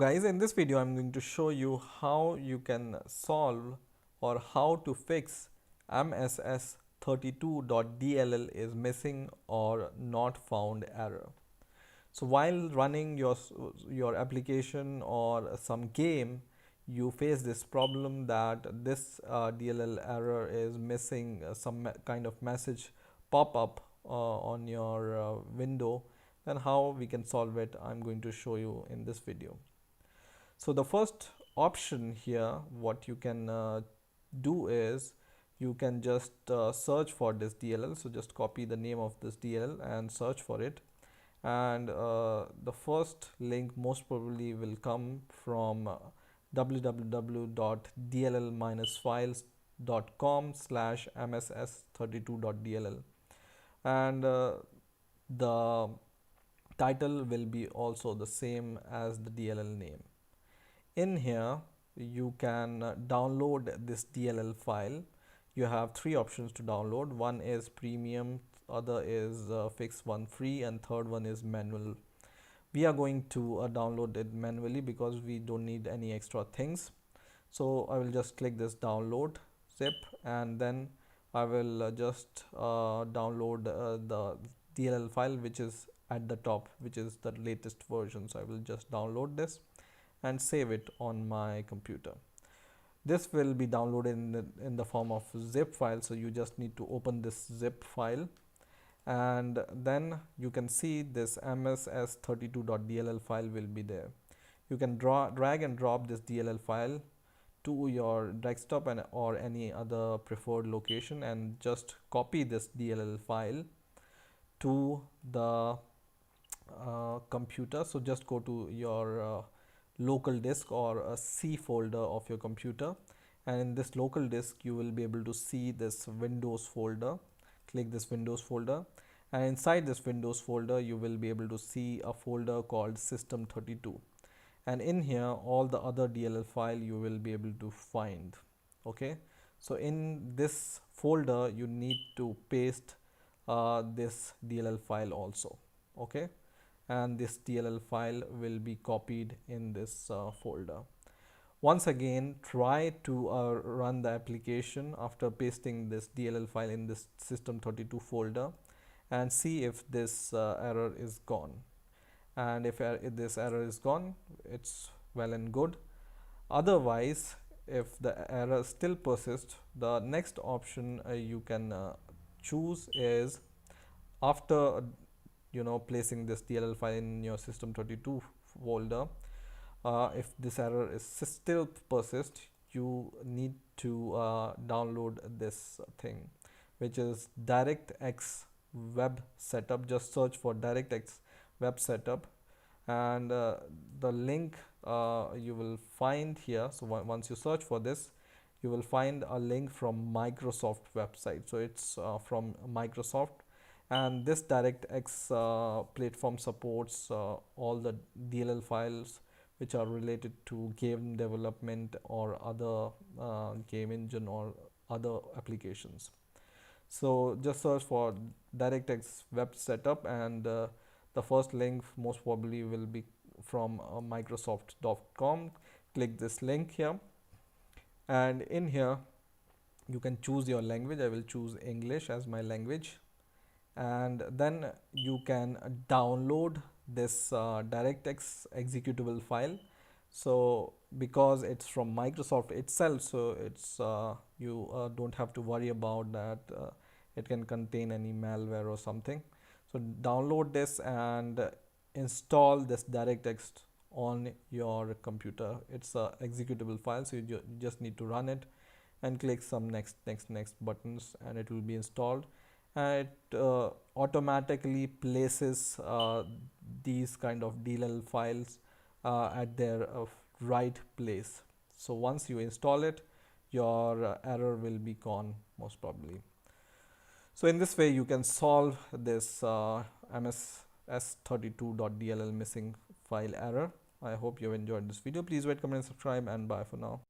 guys, in this video I'm going to show you how you can solve or how to fix Mss32.DLL is missing or not found error. So while running your application or some game, you face this problem that this DLL error is missing some kind of message pop up on your window. Then how we can solve it, I'm going to show you in this video. So the first option here, what you can do is you can just search for this DLL. So just copy the name of this DLL and search for it, and the first link most probably will come from www.dll-files.com/mss32.dll, and the title will be also the same as the DLL name. In here you can download this DLL file. You have three options to download. One is premium, other is fix one free, and third one is manual. We are going to download it manually because we don't need any extra things. So I will just click this download zip, and then I will just download the DLL file which is at the top, which is the latest version. So I will just download this and save it on my computer. This will be downloaded in the form of zip file, so you just need to open this zip file, and then you can see this mss32.dll file will be there. You can drag and drop this DLL file to your desktop or any other preferred location, and just copy this DLL file to the computer. So just go to your local disk or a C folder of your computer, and in this local disk you will be able to see this Windows folder. Click this Windows folder, and inside this Windows folder you will be able to see a folder called System32, and in here all the other DLL file you will be able to find. Okay, so in this folder you need to paste this DLL file also. Okay, and this DLL file will be copied in this folder. Once again, try to run the application after pasting this DLL file in this System32 folder and see if this error is gone. And if this error is gone, it's well and good. Otherwise, if the error still persists, the next option you can choose is, after placing this DLL file in your System32 folder, if this error is still persist, you need to download this thing, which is DirectX web setup. Just search for DirectX web setup, and the link you will find here. So once you search for this, you will find a link from Microsoft website. So it's from Microsoft, and this DirectX platform supports all the DLL files which are related to game development or other game engine or other applications. So just search for DirectX web setup, and the first link most probably will be from microsoft.com. Click this link here, and in here you can choose your language. I will choose English as my language, and then you can download this DirectX executable file. So because it's from Microsoft itself, so it's you don't have to worry about that it can contain any malware or something. So download this and install this DirectX on your computer. It's a executable file, so you just need to run it and click some next buttons, and it will be installed. And it automatically places these kind of DLL files at their right place. So once you install it, your error will be gone most probably. So in this way you can solve this mss32.dll missing file error. I hope you have enjoyed this video. Please rate, comment and subscribe, and bye for now.